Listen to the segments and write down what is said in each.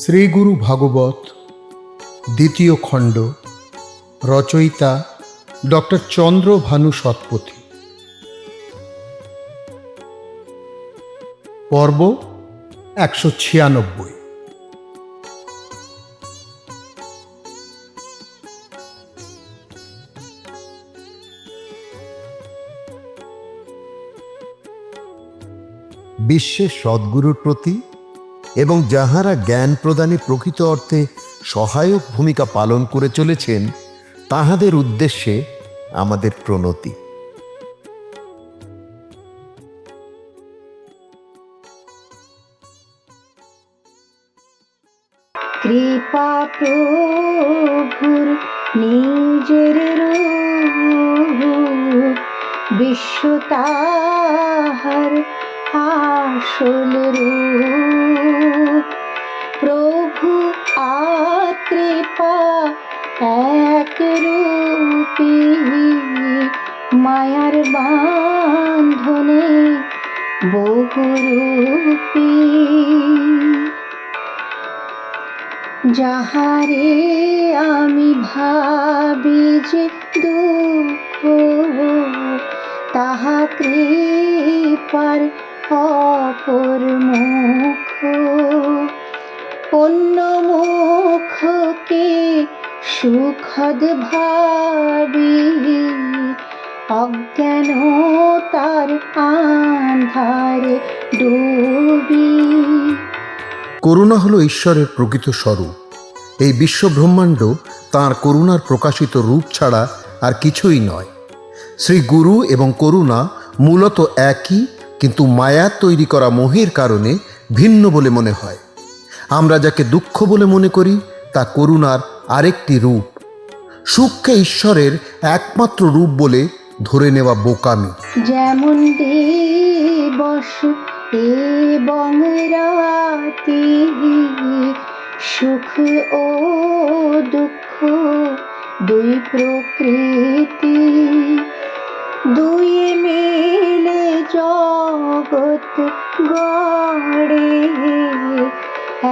শ্রীগুরু ভাগবত দ্বিতীয় খণ্ড, রচয়িতা ডক্টর চন্দ্রভানু শতপথী। পর্ব 196। বিশ্বের সদ্গুরুর প্রতি এবং যাহারা জ্ঞান প্রদানে প্রকৃত অর্থে সহায়ক ভূমিকা পালন করে চলেছেন তাহাদের উদ্দেশ্যে আমাদের প্রণতি। কৃপা প্রভুর নিজের রূপ, বিশ্ব তাহার আসল রূপ। প্রভু আর কৃপা এক রূপী, মায়ার বাঁধনে বহুরূপী। যাহারে আমি ভাবি যে দুঃখ, তাহা কৃপার অপর মুখ। অন্য মুখকে সুখদ ভাবি, অজ্ঞান তার আন্ধারে ডুবি। করুণা হলো ঈশ্বরের প্রকৃত স্বরূপ। এই বিশ্ব ব্রহ্মাণ্ড তাঁর করুণার প্রকাশিত রূপ ছাড়া আর কিছুই নয়। শ্রী গুরু এবং করুণা মূলত একই, কিন্তু মায়ার তৈরি করা মোহের কারণে ভিন্ন বলে মনে হয়। আমরা যাকে দুঃখ বলে মনে করি তা করুণার আরেকটি রূপ। সুখকে ঈশ্বরের একমাত্র রূপ বলে ধরে নেওয়া বোকামি। যেমন দিবস এবং রাতি, সুখ ও দুঃখ দুই প্রকৃতি। দুই মিলে জগৎ গড়ে,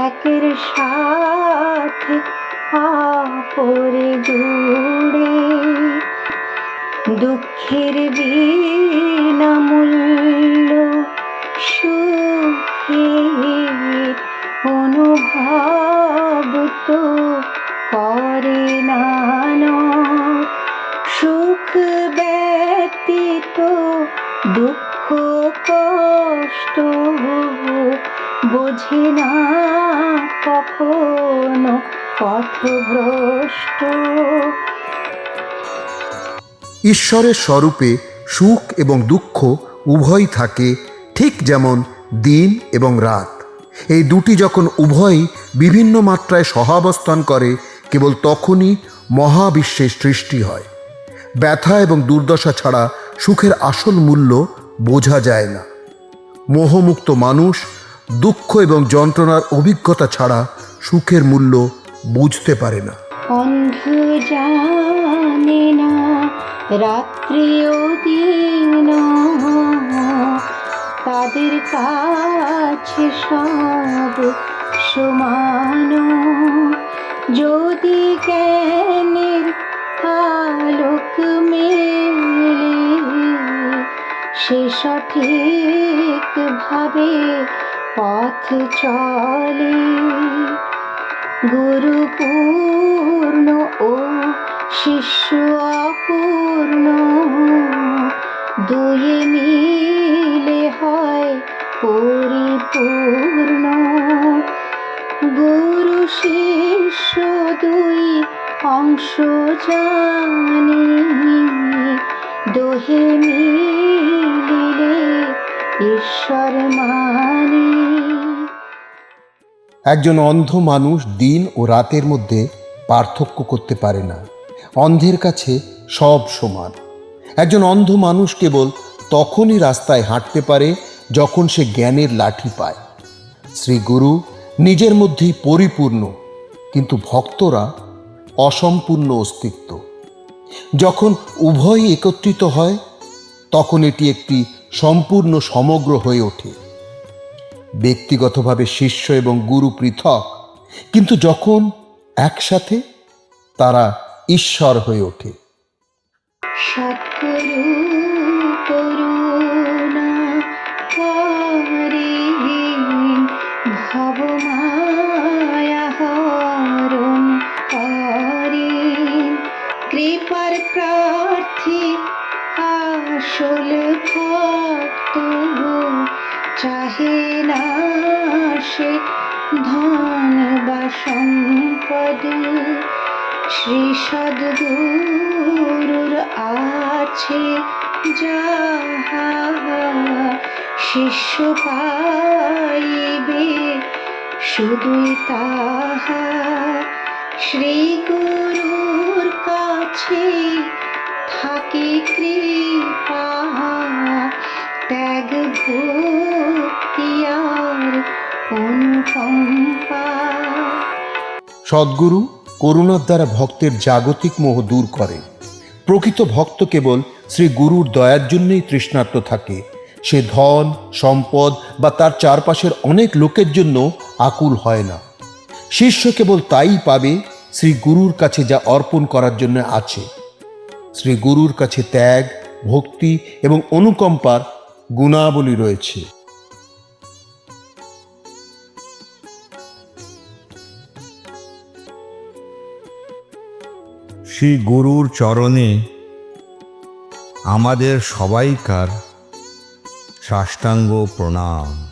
একের সাথে আপরে জুড়ে। দুঃখের বিনামূল্য সুখের অনুভব তো করে না। সুখ ব্যতীত দুঃখ কষ্ট বোঝে না কখনো পথভ্রষ্ট। ঈশ্বরের স্বরূপে সুখ এবং দুঃখ উভয়ই থাকে, ঠিক যেমন দিন এবং রাত। এই দুটি যখন উভয়ই বিভিন্ন মাত্রায় সহাবস্থান করে, কেবল তখনই মহাবিশ্বের সৃষ্টি হয়। ব্যথা এবং দুর্দশা ছাড়া সুখের আসল মূল্য বোঝা যায় না। মোহমুক্ত মানুষ দুঃখ এবং যন্ত্রণার অভিজ্ঞতা ছাড়া সুখের মূল্য বুঝতে পারে না। অন্ধ জানে না রাত্রি ও দিন, তাদের কাছে সব সমান। যদি জ্ঞানের আলোক মেলে, সে সঠিক ভাবে পথ চলে। গুরু পূর্ণ ও শিষ্য অপূর্ণ, দুয়ে মিলে হয় পরিপূর্ণ। গুরু শিষ্য দুই অংশ জানি, দোহে মিলিলে ঈশ্বর মানি। একজন অন্ধ মানুষ দিন ও রাতের মধ্যে পার্থক্য করতে পারে না। অন্ধের কাছে সব সমান। একজন অন্ধ মানুষ কেবল তখনই রাস্তায় হাঁটতে পারে যখন সে জ্ঞানের লাঠি পায়। শ্রী গুরু নিজের মধ্যেই পরিপূর্ণ, কিন্তু ভক্তরা অসম্পূর্ণ অস্তিত্ব। যখন উভয়ই একত্রিত হয় তখন এটি একটি সম্পূর্ণ সমগ্র হয়ে ওঠে। ব্যক্তিগতভাবে শিষ্য এবং গুরু পৃথক, কিন্তু যখন একসাথে তারা ঈশ্বর হয়ে ওঠে। সৎগুরু করুণা করেন, ভবমায়া হরণ করেন, কৃপার প্রার্থী আসল ভক্ত, চাহে না সে ধন বা সম্পদ। শ্রী সদ্গুরুর আছে যাহা, শিষ্য পাইবে শুধুই তাহা। শ্রী গুরুর কাছে থাকে কৃপা, ত্যাগ ভক্তি আর অনুকম্পা। সদ্গুরু করুণার দ্বারা ভক্তের জাগতিক মোহ দূর করে। প্রকৃত ভক্ত কেবল শ্রী গুরুর দয়ার জন্যই তৃষ্ণার্ত থাকে। সে ধন সম্পদ বা তার চারপাশের অনেক লোকের জন্য আকুল হয় না। শিষ্য কেবল তাই পাবে শ্রী গুরুর কাছে যা অর্পণ করার জন্য আছে। শ্রী গুরুর কাছে ত্যাগ, ভক্তি এবং অনুকম্পার গুণাবলী রয়েছে। শ্রী গুরুর চরণে আমাদের সবাইকার সাষ্টাঙ্গ প্রণাম।